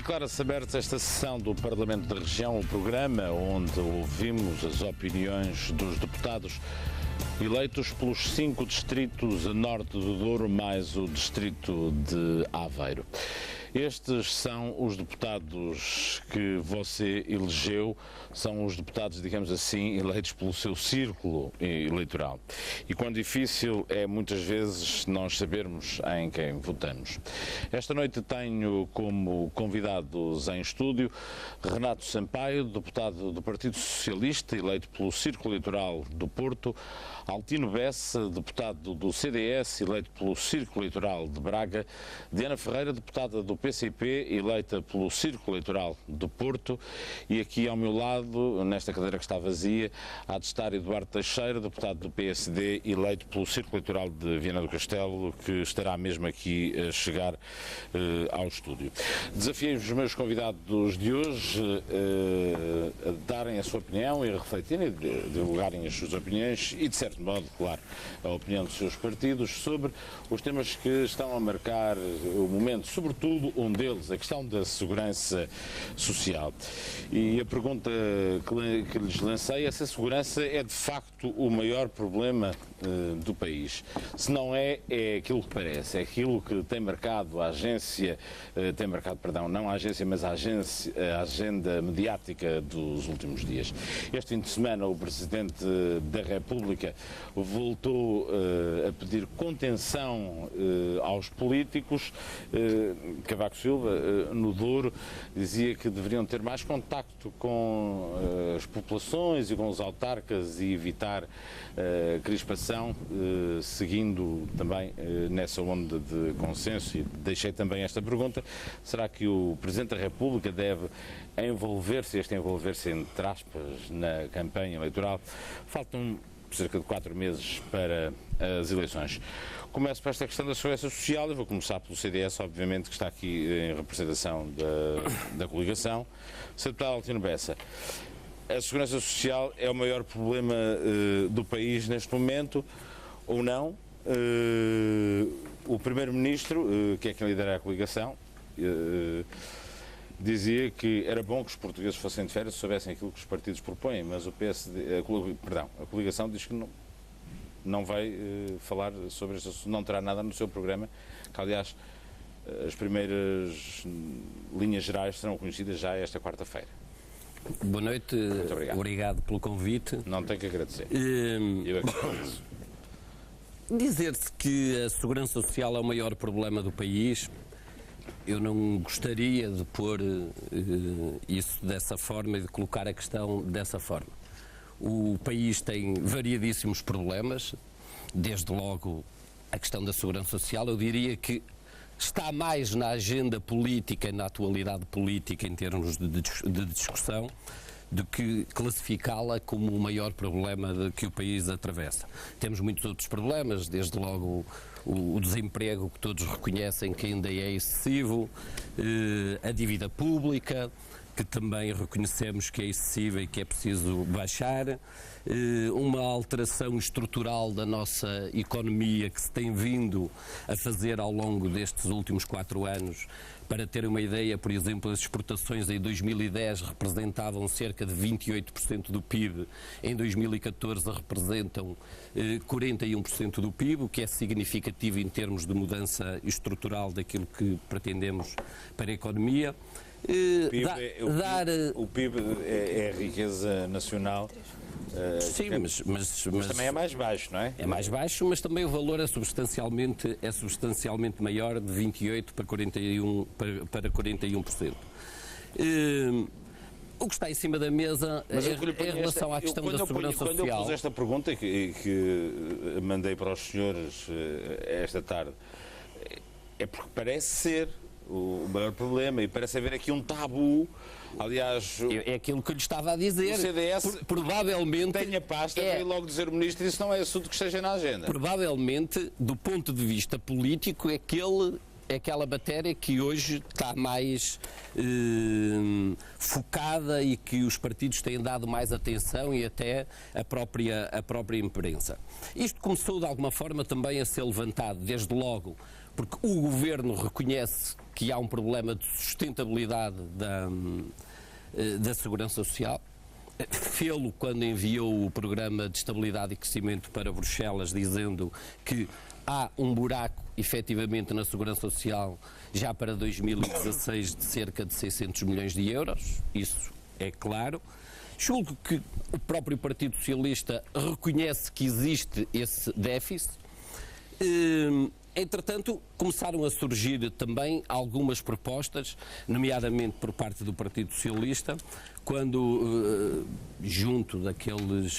Declara-se aberta esta sessão do Parlamento da Região, o programa onde ouvimos as opiniões dos deputados eleitos pelos 5 distritos a norte do Douro, mais o distrito de Aveiro. Estes são os deputados que você elegeu, são os deputados, digamos assim, eleitos pelo seu círculo eleitoral. E quão difícil é muitas vezes nós sabermos em quem votamos. Esta noite tenho como convidados em estúdio Renato Sampaio, deputado do Partido Socialista, eleito pelo círculo eleitoral do Porto, Altino Bessa, deputado do CDS, eleito pelo círculo eleitoral de Braga, Diana Ferreira, deputada do PCP, eleita pelo círculo eleitoral do Porto, e aqui ao meu lado, nesta cadeira que está vazia, há de estar Eduardo Teixeira, deputado do PSD, eleito pelo círculo eleitoral de Viana do Castelo, que estará mesmo aqui a chegar ao estúdio. Desafiei os meus convidados de hoje a darem a sua opinião e a refletirem, a divulgarem as suas opiniões e, de certo modo, claro, a opinião dos seus partidos sobre os temas que estão a marcar o momento, sobretudo um deles, a questão da segurança social. E a pergunta que lhes lancei é se a segurança é de facto o maior problema do país. Se não é, é aquilo que parece, é aquilo que tem marcado a agência, não a agência, mas a agenda mediática dos últimos dias. Este fim de semana o Presidente da República voltou a pedir contenção aos políticos. Cavaco Silva, no Douro, dizia que deveriam ter mais contacto com as populações e com os autarcas e evitar crispação, seguindo também nessa onda de consenso. E deixei também esta pergunta: será que o Presidente da República deve envolver-se entre aspas, na campanha eleitoral? Faltam cerca de 4 meses para as eleições. Começo por esta questão da segurança social. Eu vou começar pelo CDS, obviamente, que está aqui em representação da coligação. Sr. Deputado Altino Bessa, a segurança social é o maior problema do país neste momento, ou não? O Primeiro-Ministro, que é quem lidera a coligação, dizia que era bom que os portugueses fossem de férias se soubessem aquilo que os partidos propõem, mas a coligação diz que não vai falar sobre este assunto, não terá nada no seu programa, que aliás as primeiras linhas gerais serão conhecidas já esta quarta-feira. Boa noite, muito obrigado pelo convite. Não tenho que agradecer. Eu agradeço. Dizer-se que a segurança social é o maior problema do país, eu não gostaria de pôr isso dessa forma e de colocar a questão dessa forma. O país tem variadíssimos problemas, desde logo a questão da segurança social. Eu diria que está mais na agenda política, na atualidade política em termos de discussão, do que classificá-la como o maior problema que o país atravessa. Temos muitos outros problemas, desde logo o desemprego, que todos reconhecem que ainda é excessivo, a dívida pública, que também reconhecemos que é excessiva e que é preciso baixar, uma alteração estrutural da nossa economia que se tem vindo a fazer ao longo destes últimos 4 anos. Para ter uma ideia, por exemplo, as exportações em 2010 representavam cerca de 28% do PIB, em 2014 representam 41% do PIB, o que é significativo em termos de mudança estrutural daquilo que pretendemos para a economia. O PIB é a riqueza nacional. Sim, mas também é mais baixo, não é? É mais baixo, mas também o valor é substancialmente maior, de 28% para 41%. O que está em cima da mesa em relação à questão da segurança social... Quando eu pus esta pergunta, que mandei para os senhores esta tarde, é porque parece ser o maior problema e parece haver aqui um tabu. Aliás, é aquilo que eu lhe estava a dizer. O CDS provavelmente tem a pasta, veio logo dizer o Ministro, isso não é assunto que esteja na agenda. Provavelmente, do ponto de vista político, é aquela matéria que hoje está mais focada e que os partidos têm dado mais atenção, e até a própria imprensa. Isto começou de alguma forma também a ser levantado, desde logo, porque o Governo reconhece que há um problema de sustentabilidade da Segurança Social. Fê-lo quando enviou o Programa de Estabilidade e Crescimento para Bruxelas, dizendo que há um buraco, efetivamente, na Segurança Social já para 2016 de cerca de 600 milhões de euros, isso é claro. Julgo que o próprio Partido Socialista reconhece que existe esse déficit. Entretanto, começaram a surgir também algumas propostas, nomeadamente por parte do Partido Socialista, quando, junto daquele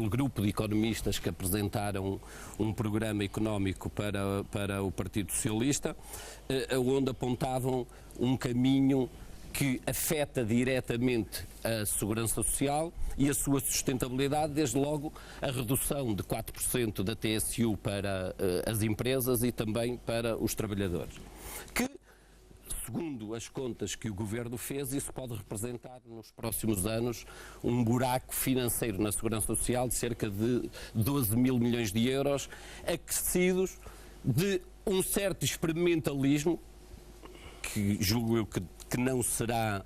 grupo de economistas que apresentaram um programa económico para o Partido Socialista, onde apontavam um caminho que afeta diretamente a Segurança Social e a sua sustentabilidade, desde logo a redução de 4% da TSU para as empresas e também para os trabalhadores. Que, segundo as contas que o Governo fez, isso pode representar nos próximos anos um buraco financeiro na Segurança Social de cerca de 12 mil milhões de euros, acrescidos de um certo experimentalismo, que julgo eu que não será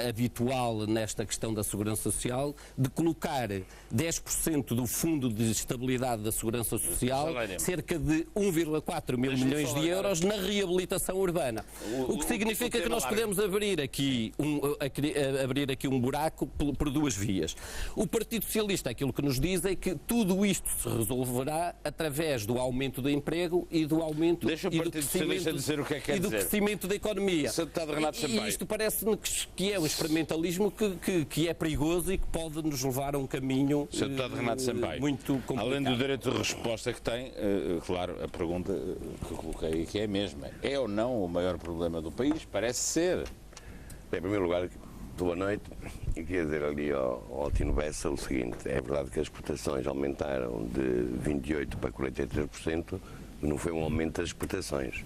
habitual nesta questão da Segurança Social, de colocar 10% do Fundo de Estabilidade da Segurança Social, cerca de 1,4 mil milhões de euros, na reabilitação urbana. O que significa que nós podemos abrir aqui um buraco por duas vias. O Partido Socialista, aquilo que nos diz é que tudo isto se resolverá através do aumento do emprego e do aumento e do crescimento da economia. E isto parece-me que é um experimentalismo que é perigoso e que pode nos levar a um caminho muito complicado. Além do direito de resposta que tem, claro, a pergunta que eu coloquei aqui é a mesma. É ou não o maior problema do país? Parece ser. Bem, em primeiro lugar, boa noite. E queria dizer ali ao Tino Bessa o seguinte: é verdade que as exportações aumentaram de 28% para 43%, mas não foi um aumento das exportações.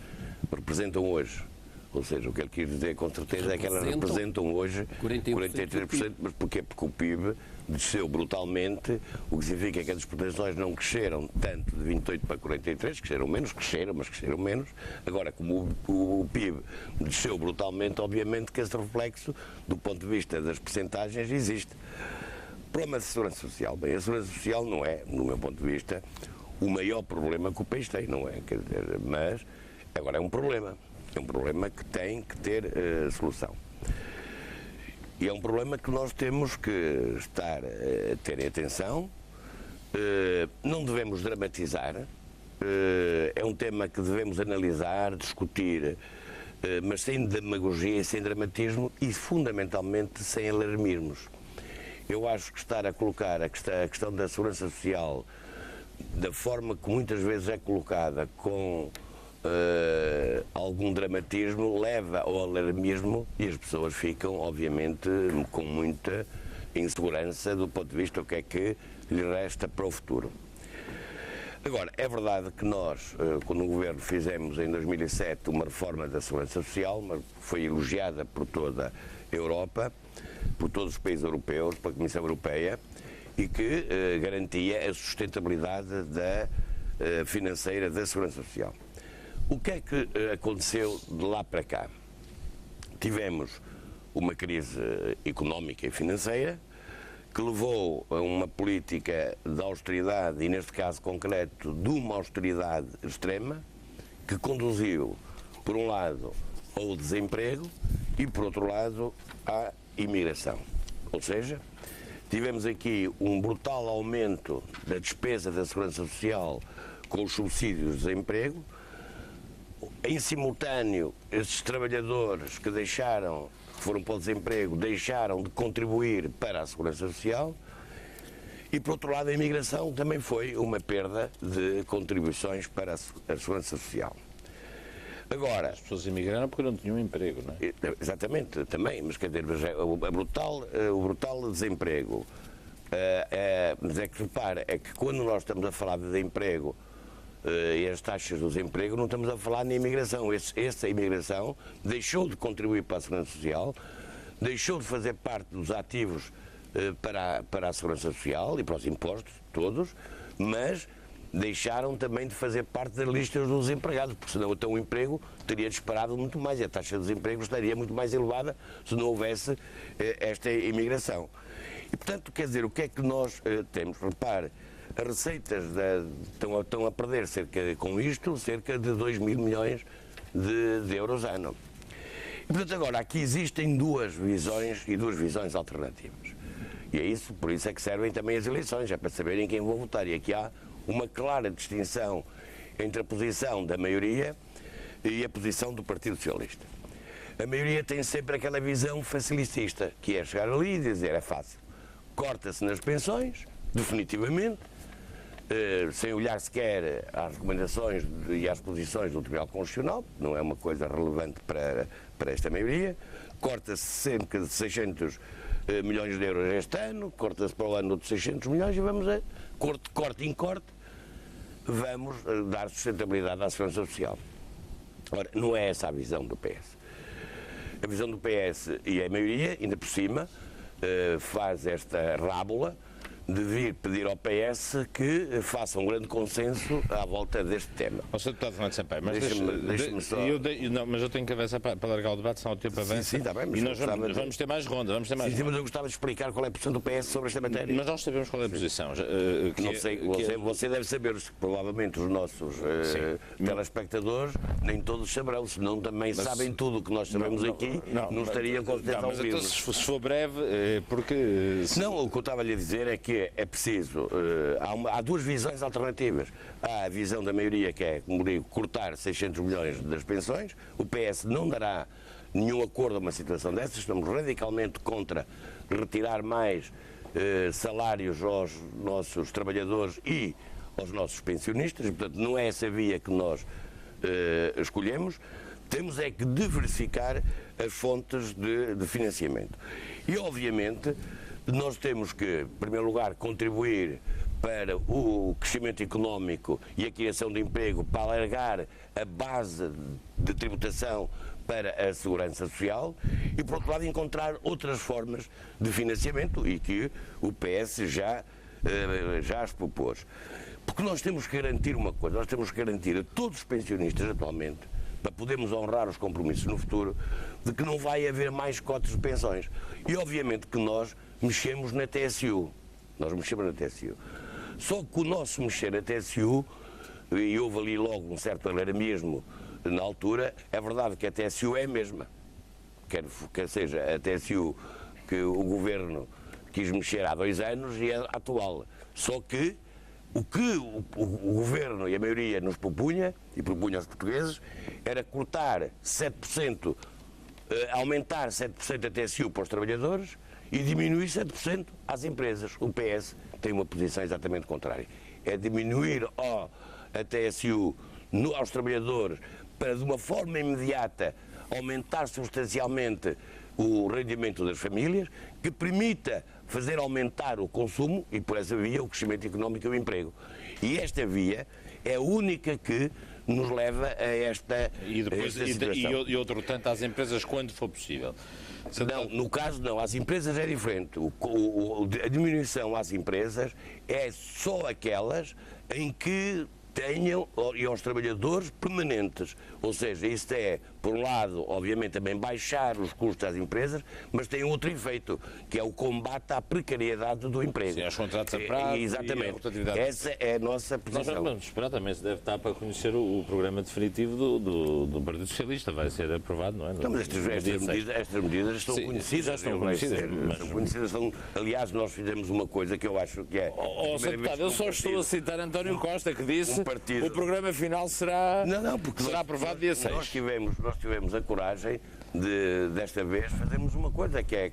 Representam hoje, ou seja, o que ele quis dizer com certeza é que elas representam hoje 43%, mas porquê? Porque o PIB desceu brutalmente, o que significa que as exportações não cresceram tanto de 28 para 43, cresceram, mas cresceram menos. Agora, como o PIB desceu brutalmente, obviamente que esse reflexo, do ponto de vista das percentagens, existe. O problema da Segurança Social. Bem, a Segurança Social não é, no meu ponto de vista, o maior problema que o país tem, não é? Quer dizer, mas agora é um problema. É um problema que tem que ter solução. E é um problema que nós temos que estar a ter atenção, não devemos dramatizar, é um tema que devemos analisar, discutir, mas sem demagogia e sem dramatismo e, fundamentalmente, sem alarmismos. Eu acho que estar a colocar a questão da Segurança Social da forma que muitas vezes é colocada, com algum dramatismo, leva ao alarmismo e as pessoas ficam, obviamente, com muita insegurança do ponto de vista do que é que lhe resta para o futuro. Agora, é verdade que nós, quando o Governo fizemos em 2007 uma reforma da Segurança Social, mas foi elogiada por toda a Europa, por todos os países europeus, pela Comissão Europeia, e que garantia a sustentabilidade financeira da Segurança Social. O que é que aconteceu de lá para cá? Tivemos uma crise económica e financeira que levou a uma política de austeridade, e neste caso concreto, de uma austeridade extrema, que conduziu, por um lado, ao desemprego e, por outro lado, à imigração. Ou seja, tivemos aqui um brutal aumento da despesa da Segurança Social com os subsídios de desemprego. Em simultâneo, esses trabalhadores que foram para o desemprego, deixaram de contribuir para a Segurança Social e, por outro lado, a imigração também foi uma perda de contribuições para a Segurança Social. Agora, as pessoas emigraram porque não tinham emprego, não é? Exatamente, também, mas quer dizer, o brutal desemprego. Mas é que, repara, é que quando nós estamos a falar de desemprego e as taxas do desemprego, não estamos a falar na imigração. Essa imigração deixou de contribuir para a Segurança Social, deixou de fazer parte dos ativos para a Segurança Social e para os impostos, todos, mas deixaram também de fazer parte das listas dos empregados, porque senão então o emprego teria disparado muito mais e a taxa de desemprego estaria muito mais elevada se não houvesse esta imigração. E, portanto, quer dizer, o que é que nós temos? Repare, as receitas estão a perder com isto cerca de 2 mil milhões de euros ano. E, portanto, agora, aqui existem duas visões e duas visões alternativas. E é isso, por isso é que servem também as eleições, é para saberem quem vão votar. E aqui há uma clara distinção entre a posição da maioria e a posição do Partido Socialista. A maioria tem sempre aquela visão facilicista, que é chegar ali e dizer, é fácil, corta-se nas pensões, definitivamente, sem olhar sequer às recomendações e às posições do Tribunal Constitucional, não é uma coisa relevante para esta maioria, corta-se cerca de 600 milhões de euros este ano, corta-se para o ano de 600 milhões e vamos a corte em corte, vamos dar sustentabilidade à segurança social. Ora, não é essa a visão do PS. A visão do PS e a maioria, ainda por cima, faz esta rábula de vir pedir ao PS que faça um grande consenso à volta deste tema. O Sr. Deputado Fernando Sampaio, mas deixe-me só... mas eu tenho que avançar para largar o debate, senão o tempo avança. Sim, está bem, mas e nós vamos ter mais ronda, vamos ter mais sim, mas eu gostava de explicar qual é a posição do PS sobre esta matéria. Mas nós sabemos qual é a posição. Não sei, você deve saber, provavelmente os nossos telespectadores, nem todos saberão, senão também sabem tudo o que nós sabemos aqui, não estariam com certeza a ouvir. Então, se for breve, porque... Não, o que eu estava-lhe a dizer é que é preciso, há duas visões alternativas. Há a visão da maioria que é, como digo, cortar 600 milhões das pensões, o PS não dará nenhum acordo a uma situação dessas, estamos radicalmente contra retirar mais salários aos nossos trabalhadores e aos nossos pensionistas, e, portanto não é essa via que nós escolhemos. Temos é que diversificar as fontes de financiamento. E obviamente nós temos que, em primeiro lugar, contribuir para o crescimento económico e a criação de emprego, para alargar a base de tributação para a segurança social e, por outro lado, encontrar outras formas de financiamento e que o PS já as propôs. Porque nós temos que garantir uma coisa, nós temos que garantir a todos os pensionistas atualmente, para podermos honrar os compromissos no futuro, de que não vai haver mais cotas de pensões. E, obviamente, que nós mexemos na TSU. Nós mexemos na TSU. Só que o nosso mexer na TSU, e houve ali logo um certo alarmismo na altura, é verdade que a TSU é a mesma. Quer seja a TSU que o Governo quis mexer há 2 anos e a atual. Só que o o Governo e a maioria nos propunha, e propunha aos portugueses, era cortar 7%, aumentar 7% a TSU para os trabalhadores e diminuir 7% às empresas. O PS tem uma posição exatamente contrária. É diminuir a TSU aos trabalhadores para, de uma forma imediata, aumentar substancialmente o rendimento das famílias, que permita fazer aumentar o consumo e, por essa via, o crescimento económico e o emprego. E esta via é a única que nos leva a esta situação. E outro tanto às empresas quando for possível. Não, no caso não, às empresas é diferente. A diminuição às empresas é só aquelas em que tenham, e aos trabalhadores, permanentes. Ou seja, isto é, por um lado, obviamente, também baixar os custos às empresas, mas tem outro efeito, que é o combate à precariedade do emprego. Sim, aos contratos a prazo. Exatamente. Essa é a nossa posição. Nós vamos esperar, também se deve estar para conhecer o programa definitivo do Partido Socialista. Vai ser aprovado, não é? Não, mas estas medidas estão conhecidas. Já estão conhecidas. Estão conhecidas. Aliás, nós fizemos uma coisa que eu acho que é... Eu só estou a citar António Costa, que disse o programa final será aprovado dia 6. Nós tivemos a coragem de, desta vez, fazermos uma coisa, que é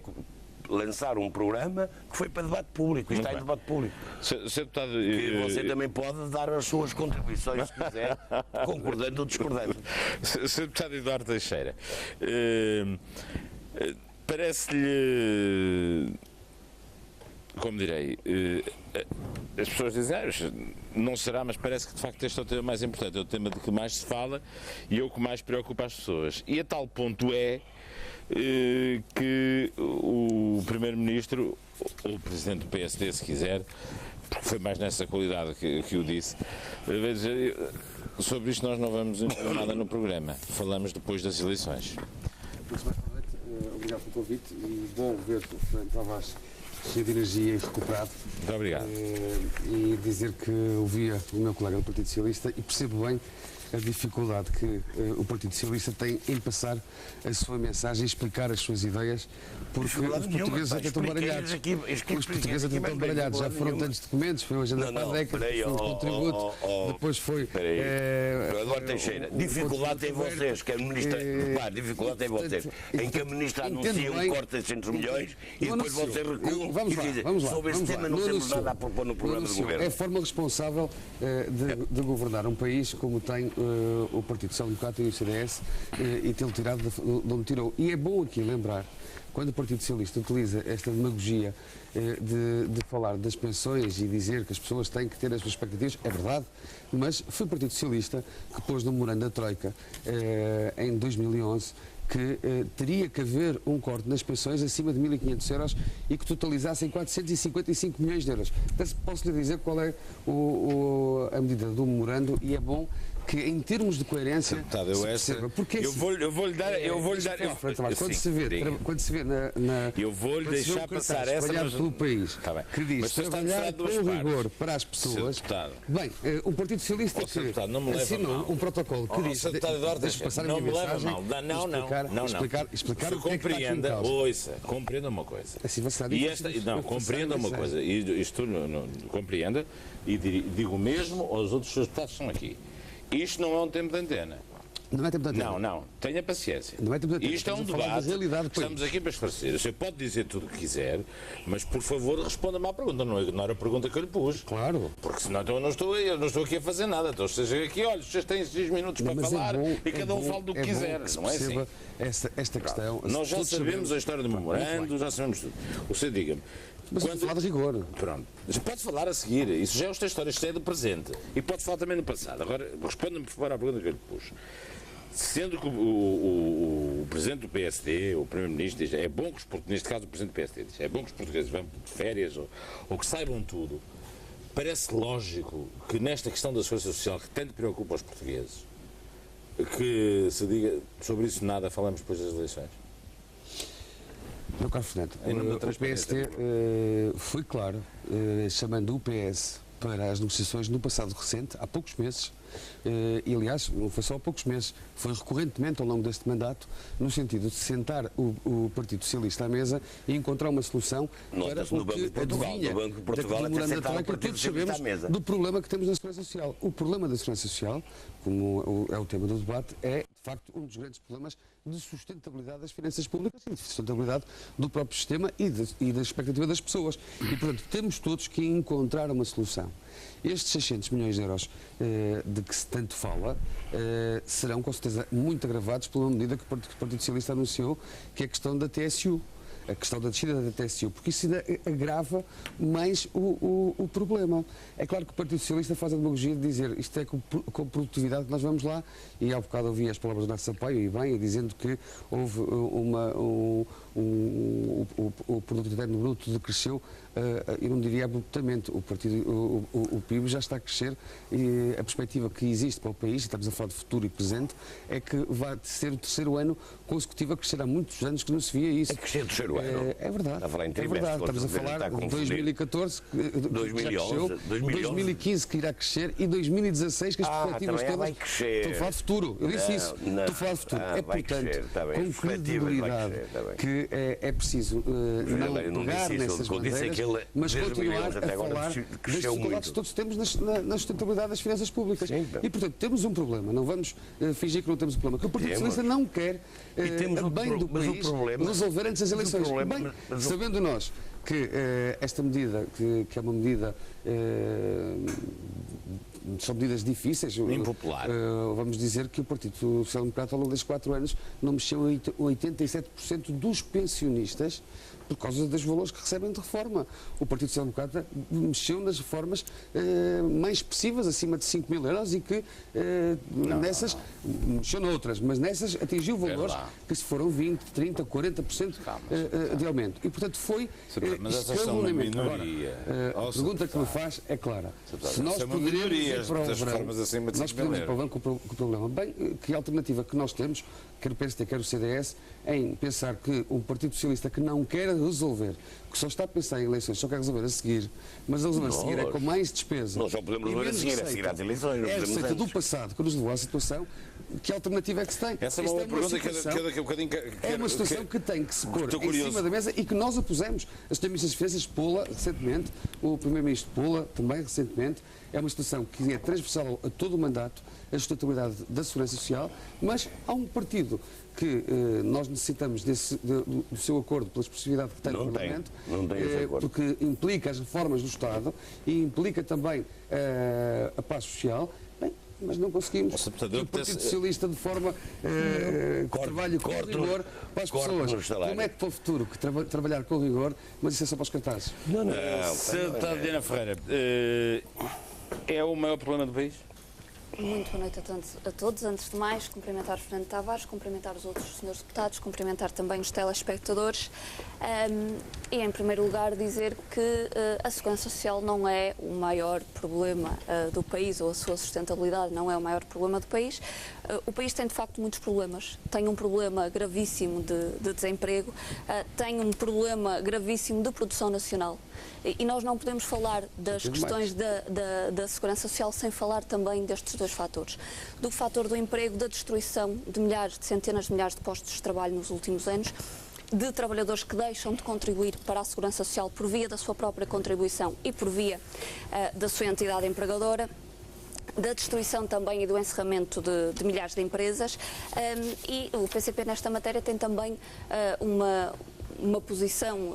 lançar um programa que foi para debate público, está em debate público. Que você também pode dar as suas contribuições, se quiser, concordando ou discordando. Sr. Deputado Eduardo Teixeira, parece-lhe, como direi, as pessoas dizem, não será, mas parece que de facto este é o tema mais importante, é o tema de que mais se fala e é o que mais preocupa as pessoas. E a tal ponto é que o Primeiro-Ministro, ou o Presidente do PSD, se quiser, porque foi mais nessa qualidade que o disse, Eu vou dizer, sobre isto nós não vamos incluir nada no programa. Falamos depois das eleições. Muito boa noite, obrigado pelo convite e bom ver-te, Fernando Tavares, cheio de energia e recuperado. Muito obrigado. E dizer que ouvia o meu colega do Partido Socialista e percebo bem a dificuldade que o Partido Socialista tem em passar a sua mensagem e explicar as suas ideias, porque os portugueses até estão baralhados. Os portugueses até estão baralhados. Já foram tantos documentos, foi hoje a década, foi um contributo, depois foi... Eduardo Teixeira, dificuldade tem vocês, que a ministra... dificuldade tem vocês, em que a ministra anuncia um corte de 600 milhões e depois vocês recuam e dizem, sobre este tema não temos nada a propor no programa do governo. É a forma responsável de governar um país como tem o Partido Social Democrata e o CDS e tê-lo tirado de onde tirou. E é bom aqui lembrar, quando o Partido Socialista utiliza esta demagogia de falar das pensões e dizer que as pessoas têm que ter as suas expectativas, é verdade, mas foi o Partido Socialista que pôs no memorando da Troika em 2011 que teria que haver um corte nas pensões acima de 1.500 euros e que totalizassem 455 milhões de euros. Então, posso lhe dizer qual é a medida do memorando e é bom que em termos de coerência se perceba. Porque eu vou-lhe dar quando se vê eu vou-lhe deixar passar essa pelo país que diz trabalhar com rigor para as pessoas. Bem, o Partido Socialista que assinou um protocolo que diz deixa passar a minha mensagem explicar o que é que está aqui em causa. Compreenda uma coisa. Assim vai ser difícil. Compreenda uma coisa. Isto compreenda e digo o mesmo aos outros deputados que estão aqui. Isto não é um tempo de antena. Não é tempo de antena. Não. Tenha paciência. Não é tempo de antena. Isto é um debate. Estamos aqui para esclarecer. Você pode dizer tudo o que quiser, mas por favor responda-me à pergunta. Não era a pergunta que eu lhe pus. Claro. Porque senão eu não estou aqui a fazer nada. Então seja aqui, olha, vocês têm 6 minutos para falar e cada um fala do que quiser. Não é assim? Esta questão. Nós já sabemos a história do memorando, já sabemos tudo. Você diga-me. Mas quando falar de rigor. Pronto. Pode falar a seguir. Isso já é outra história. Isto é do presente. E pode falar também do passado. Agora, responda-me, por favor, à pergunta que eu lhe pus. Sendo que o presidente do PSD, o primeiro-ministro, diz, é bom que neste caso o presidente do PSD diz, é bom que os portugueses vão de férias ou que saibam tudo. Parece lógico que nesta questão da segurança social, que tanto preocupa os portugueses, que se diga sobre isso nada, falamos depois das eleições. Meu caro Fernando, o PSD foi claro, chamando o PS para as negociações no passado recente, há poucos meses, e aliás, não foi só há poucos meses, foi recorrentemente ao longo deste mandato, no sentido de sentar o Partido Socialista à mesa e encontrar uma solução para o que adivinha no Banco de Portugal até sentar o Partido Socialista à mesa. Do problema que temos na segurança social. O problema da segurança social, como é o tema do debate, é, de facto, um dos grandes problemas de sustentabilidade das finanças públicas e de sustentabilidade do próprio sistema e da expectativa das pessoas. E, portanto, temos todos que encontrar uma solução. Estes 600 milhões de euros de que se tanto fala serão, com certeza, muito agravados pela medida que o Partido Socialista anunciou, que é a questão da TSU. A questão da descida da TSU, porque isso ainda agrava mais o problema. É claro que o Partido Socialista faz a demagogia de dizer isto é com produtividade que nós vamos lá, e há bocado ouvi as palavras do Narciso Sampaio, e bem, dizendo que houve o produto interno bruto decresceu, eu não diria abruptamente, o PIB já está a crescer e a perspectiva que existe para o país, e estamos a falar de futuro e presente, é que vai ser o terceiro ano consecutivo a crescer. Há muitos anos que não se via isso. A crescer o terceiro ano? É verdade. É verdade. Estamos a falar de 2014, 2011, 2015 que irá crescer e 2016 que as perspectivas todas... Estou a falar de futuro. Eu disse isso. Estou a falar de futuro. É, portanto, com credibilidade que é preciso não pegar nessas bandeiras, mas continuar a falar das dificuldades que todos temos na sustentabilidade das finanças públicas. E, portanto, temos um problema. Não vamos fingir que não temos um problema. Que o Partido Socialista não quer bem do país resolver antes das eleições. Bem, sabendo nós que esta medida, que é uma medida... são medidas difíceis. Impopular. Vamos dizer que o Partido Social Democrata, ao longo destes 4 anos, não mexeu 87% dos pensionistas por causa dos valores que recebem de reforma. O Partido Social Democrata mexeu nas reformas mais expressivas, acima de 5 mil euros, e que nessas, mexeu noutras, mas nessas atingiu valores que se foram 20%, 30%, 40% de aumento. E, portanto, foi mas isto essas são uma escalonamento. minoria. Agora, a pergunta que me faz é clara. Se nós São uma poderíamos minoria, ir para o das verão, reformas acima de nós 5 mil podemos ir para o euros. verão com o problema. Bem, que alternativa que nós temos, quer o PSD, quer o CDS, em pensar que o Partido Socialista que não quer resolver, que só está a pensar em eleições, só quer resolver a seguir, mas a resolver a seguir é com mais despesa. Nós só podemos e resolver a menos seguir, receita. a seguir às eleições. não É a podemos receita do antes. passado que nos levou à situação. Que alternativa é que se tem? Essa é Isto uma boa pergunta que situação- eu daqui a bocadinho é uma situação que tem que se pôr estou em curioso. cima da mesa e que nós opusemos. As ministras de Defesa, Pula, recentemente, o Primeiro-Ministro Pula, também recentemente, é uma situação que é transversal a todo o mandato, a sustentabilidade da Segurança Social, mas há um partido que nós necessitamos do seu acordo pela expressividade que tem no Parlamento, não tem esse acordo. porque implica as reformas do Estado e implica também a paz social. Bem, mas não conseguimos. portanto, E o Partido Socialista, de forma que trabalhe com rigor para as corte nos pessoas. salários. Como é que para o futuro que trabalhar com rigor, mas isso é só para os cartazes? Santa Diana Ferreira, é o maior problema do país? Muito boa noite a todos. Antes de mais, cumprimentar o Fernando Tavares, cumprimentar os outros senhores deputados, cumprimentar também os telespectadores e, em primeiro lugar, dizer que a segurança social não é o maior problema do país, ou a sua sustentabilidade não é o maior problema do país. O país tem, de facto, muitos problemas. Tem um problema gravíssimo de desemprego, tem um problema gravíssimo de produção nacional. E nós não podemos falar das questões da segurança social sem falar também destes dois fatores. Do fator do emprego, da destruição de milhares, de centenas de milhares de postos de trabalho nos últimos anos, de trabalhadores que deixam de contribuir para a segurança social por via da sua própria contribuição e por via da sua entidade empregadora, da destruição também e do encerramento de milhares de empresas, e o PCP nesta matéria tem também uma posição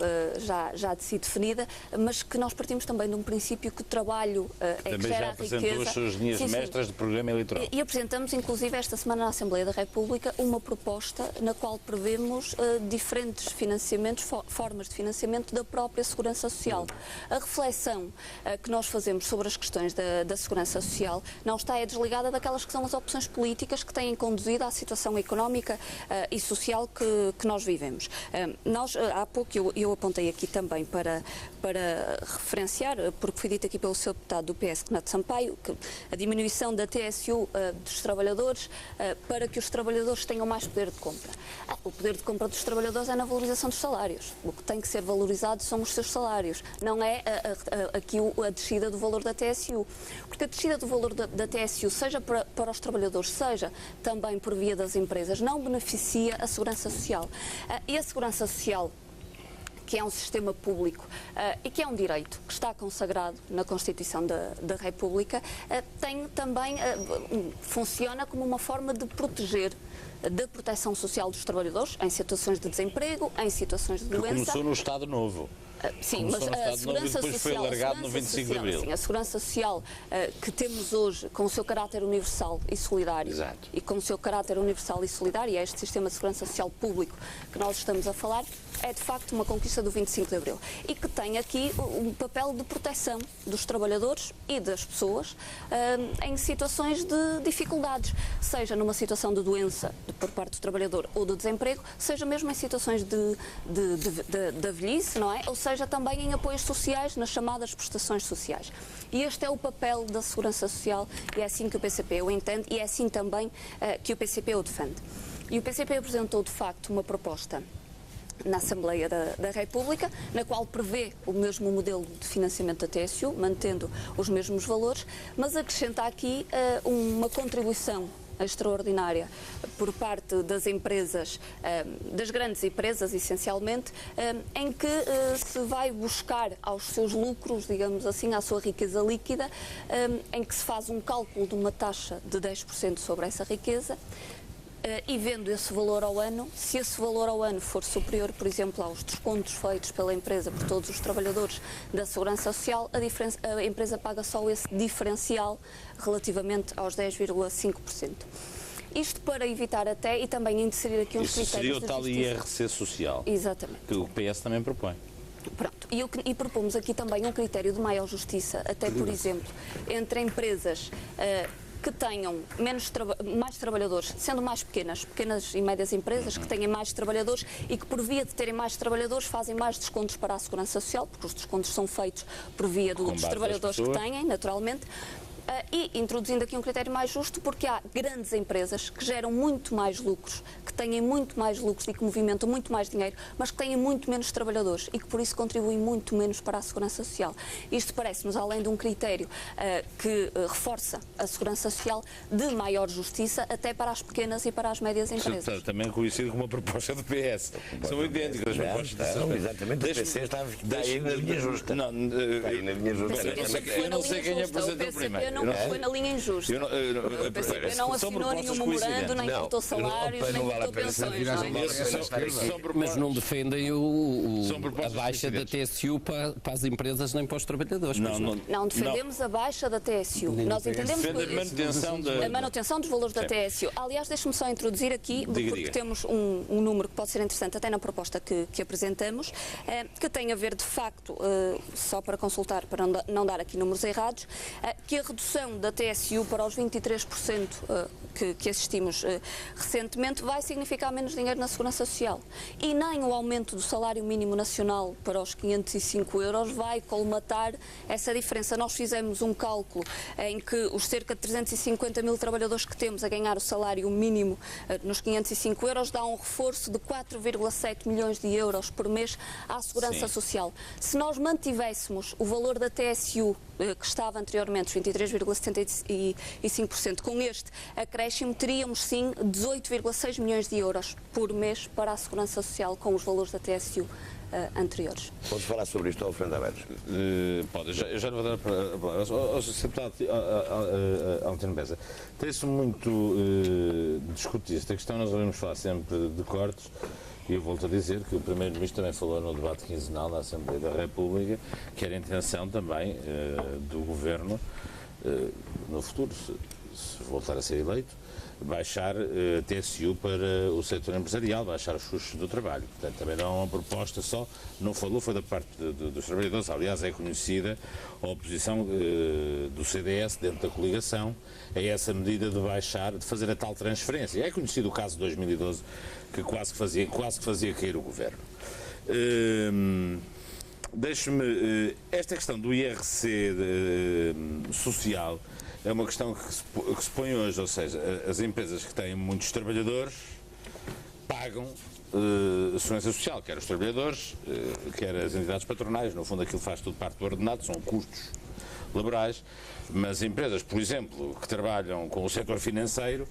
já de si definida, mas que nós partimos também de um princípio que o trabalho é que Também já gera a apresentou riqueza. as suas linhas Sim, sim. mestras de programa eleitoral. E apresentamos, inclusive, esta semana na Assembleia da República, uma proposta na qual prevemos diferentes financiamentos, formas de financiamento da própria Segurança Social. A reflexão que nós fazemos sobre as questões da Segurança Social não está desligada daquelas que são as opções políticas que têm conduzido à situação económica e social que nós vivemos. Nós, há pouco, eu apontei aqui também para referenciar, porque foi dito aqui pelo seu deputado do PS, Renato Sampaio, que a diminuição da TSU dos trabalhadores para que os trabalhadores tenham mais poder de compra. O poder de compra dos trabalhadores é na valorização dos salários. O que tem que ser valorizado são os seus salários, não é aqui a descida do valor da TSU. Porque a descida do valor da TSU, seja para os trabalhadores, seja também por via das empresas, não beneficia a Segurança Social. E a Segurança Social, que é um sistema público e que é um direito que está consagrado na Constituição da República, tem também, funciona como uma forma de proteger da proteção social dos trabalhadores em situações de desemprego, em situações de Que doença. começou no Estado Novo. Sim, Começou mas no a Estado Novo e segurança depois foi social, alargado no 25 de Abril. Sim, a segurança social que temos hoje, com o seu caráter universal e solidário, Exato. e com o seu caráter universal e solidário, é este sistema de segurança social público que nós estamos a falar, é de facto uma conquista do 25 de Abril e que tem aqui um papel de proteção dos trabalhadores e das pessoas em situações de dificuldades, seja numa situação de doença por parte do trabalhador ou do desemprego, seja mesmo em situações de velhice, não é? Ou seja também em apoios sociais, nas chamadas prestações sociais. E este é o papel da Segurança Social e é assim que o PCP o entende e é assim também que o PCP o defende. E o PCP apresentou de facto uma proposta na Assembleia da República, na qual prevê o mesmo modelo de financiamento da TSU, mantendo os mesmos valores, mas acrescenta aqui uma contribuição extraordinária por parte das empresas, das grandes empresas, essencialmente, em que se vai buscar aos seus lucros, digamos assim, à sua riqueza líquida, em que se faz um cálculo de uma taxa de 10% sobre essa riqueza, e vendo esse valor ao ano, se esse valor ao ano for superior, por exemplo, aos descontos feitos pela empresa por todos os trabalhadores da Segurança Social, a empresa paga só esse diferencial relativamente aos 10,5%. Isto para evitar até, e também inserir aqui uns Isso seria critérios o de tal justiça. IRC social, Exatamente. que o PS também propõe. Pronto, e propomos aqui também um critério de maior justiça, até por exemplo, entre empresas que tenham mais trabalhadores, sendo mais pequenas e médias empresas, que tenham mais trabalhadores e que, por via de terem mais trabalhadores, fazem mais descontos para a Segurança Social, porque os descontos são feitos por via dos trabalhadores que têm, naturalmente. E introduzindo aqui um critério mais justo, porque há grandes empresas que geram muito mais lucros, que têm muito mais lucros e que movimentam muito mais dinheiro, mas que têm muito menos trabalhadores e que por isso contribuem muito menos para a Segurança Social. Isto parece-nos, além de um critério que reforça a Segurança Social, de maior justiça até para as pequenas e para as médias empresas. Também conhecido como uma proposta do PS. São idênticas as propostas. Exatamente, o PC está aí na linha justa. Não, eu não sei quem apresentou primeiro. Não foi na linha injusta. O PCP não assinou nenhum memorando, nem cortou salários, nem cortou pensões. Mas não defendem a baixa da TSU para as empresas nem para os trabalhadores. Não defendemos a baixa da TSU. Nós entendemos a manutenção dos valores da TSU. Aliás, deixe-me só introduzir aqui, porque temos um número que pode ser interessante até na proposta que apresentamos, que tem a ver, de facto, só para consultar, para não dar aqui números errados, que a redução da TSU para os 23% que assistimos recentemente vai significar menos dinheiro na Segurança Social. E nem o aumento do salário mínimo nacional para os 505 euros vai colmatar essa diferença. Nós fizemos um cálculo em que os cerca de 350 mil trabalhadores que temos a ganhar o salário mínimo nos 505 euros dá um reforço de 4,7 milhões de euros por mês à Segurança Social. Se nós mantivéssemos o valor da TSU que estava anteriormente, os 23,75%, com este acréscimo, teríamos sim 18,6 milhões de euros por mês para a Segurança Social com os valores da TSU anteriores. Podes falar sobre isto ao frente aberto? Pode, eu já não vou dar a palavra. Altino Bessa, tem-se muito discutido esta questão, nós ouvimos falar sempre de cortes. E eu volto a dizer que o Primeiro-Ministro também falou no debate quinzenal da Assembleia da República que era a intenção também do Governo, no futuro, se voltar a ser eleito, baixar a TSU para o setor empresarial, baixar os custos do trabalho. Portanto, também não é uma proposta só, não falou, foi da parte dos trabalhadores. Aliás, é conhecida a oposição do CDS dentro da coligação a essa medida de baixar, de fazer a tal transferência. É conhecido o caso de 2012, que quase que fazia cair o Governo. Deixe-me... esta questão do IRC social é uma questão que se põe hoje, ou seja, as empresas que têm muitos trabalhadores pagam a segurança social, quer os trabalhadores, quer as entidades patronais. No fundo, aquilo faz tudo parte do ordenado, são custos laborais, mas empresas, por exemplo, que trabalham com o setor financeiro,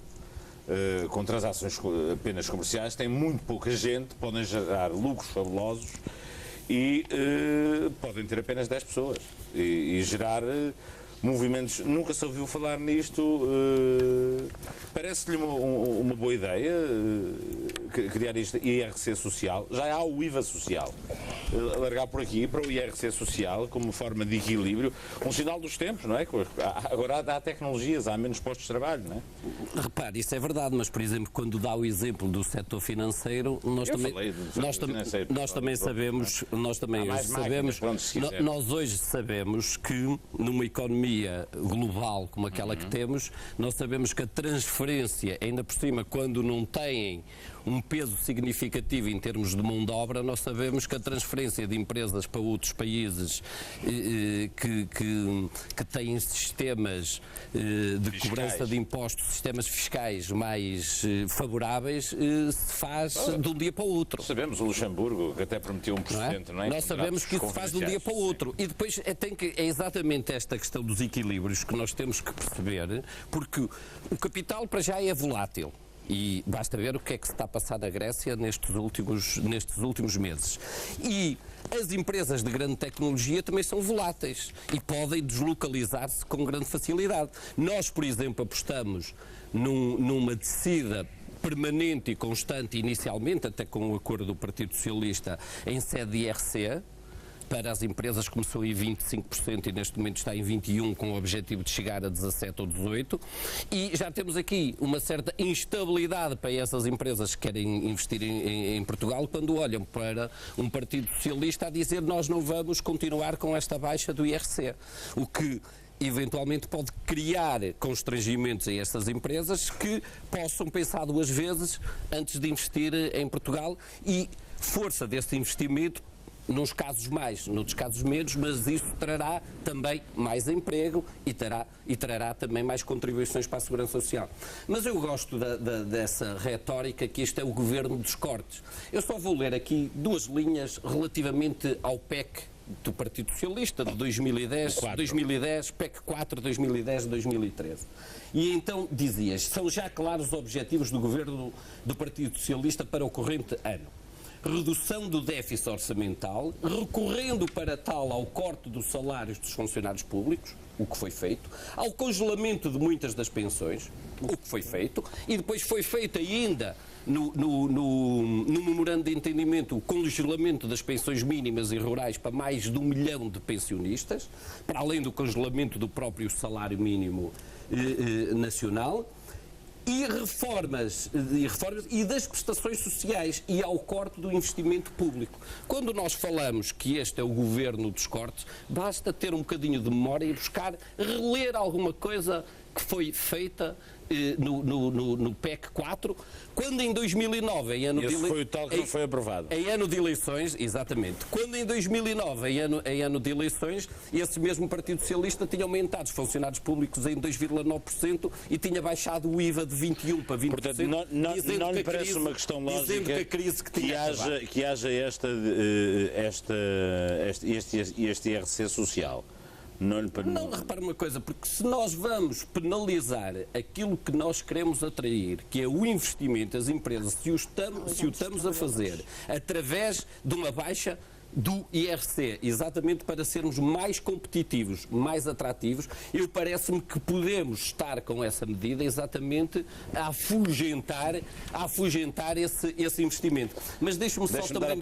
com transações apenas comerciais, têm muito pouca gente, podem gerar lucros fabulosos e podem ter apenas 10 pessoas e gerar movimentos. Nunca se ouviu falar nisto. Parece-lhe uma boa ideia criar isto IRC social. Já há o IVA social. Largar por aqui para o IRC social como forma de equilíbrio, um sinal dos tempos, não é? Agora há tecnologias, há menos postos de trabalho, não é? Repare, isso é verdade, mas, por exemplo, quando dá o exemplo do setor financeiro, nós também sabemos, nós hoje sabemos que numa economia global como aquela que temos, nós sabemos que a transferência, ainda por cima, quando não têm um peso significativo em termos de mão de obra, nós sabemos que a transferência de empresas para outros países que têm sistemas de cobrança de impostos, sistemas fiscais mais favoráveis, se faz de um dia para o outro. Sabemos, o Luxemburgo, que até prometeu 1%, não é? Nós sabemos que isso se faz de um dia para o outro. E depois é exatamente esta questão dos equilíbrios que nós temos que perceber, porque o capital para já é volátil. E basta ver o que é que se está a passar na Grécia nestes últimos meses. E as empresas de grande tecnologia também são voláteis e podem deslocalizar-se com grande facilidade. Nós, por exemplo, apostamos numa descida permanente e constante, inicialmente, até com o acordo do Partido Socialista, em sede de IRC. Para as empresas começou em 25% e neste momento está em 21%, com o objetivo de chegar a 17% ou 18%. E já temos aqui uma certa instabilidade para essas empresas que querem investir em Portugal, quando olham para um Partido Socialista a dizer nós não vamos continuar com esta baixa do IRC. O que eventualmente pode criar constrangimentos a estas empresas que possam pensar duas vezes antes de investir em Portugal e força desse investimento, nos casos mais, noutros casos menos, mas isso trará também mais emprego e trará também mais contribuições para a Segurança Social. Mas eu gosto dessa retórica que este é o governo dos cortes. Eu só vou ler aqui duas linhas relativamente ao PEC do Partido Socialista de 2010, PEC 4, 2010, 2013. E então dizias, são já claros os objetivos do governo do Partido Socialista para o corrente ano. Redução do déficit orçamental, recorrendo para tal ao corte dos salários dos funcionários públicos, o que foi feito, ao congelamento de muitas das pensões, o que foi feito, e depois foi feito ainda no memorando de entendimento o congelamento das pensões mínimas e rurais para mais de 1 milhão de pensionistas, para além do congelamento do próprio salário mínimo nacional, e reformas e das prestações sociais e ao corte do investimento público. Quando nós falamos que este é o governo dos cortes, basta ter um bocadinho de memória e buscar, reler alguma coisa que foi feita no PEC 4, quando em 2009, em ano de Esse foi o tal que não foi aprovado. Em ano de eleições, exatamente. Quando em 2009, em ano de eleições, esse mesmo Partido Socialista tinha aumentado os funcionários públicos em 2,9% e tinha baixado o IVA de 21% para 20%. Portanto, não lhe parece uma questão lógica que haja este IRC social? Não, repare uma coisa, porque se nós vamos penalizar aquilo que nós queremos atrair, que é o investimento, as empresas, se o estamos a fazer através de uma baixa do IRC, exatamente para sermos mais competitivos, mais atrativos, parece-me que podemos estar com essa medida exatamente a afugentar esse investimento. Mas deixe-me só também,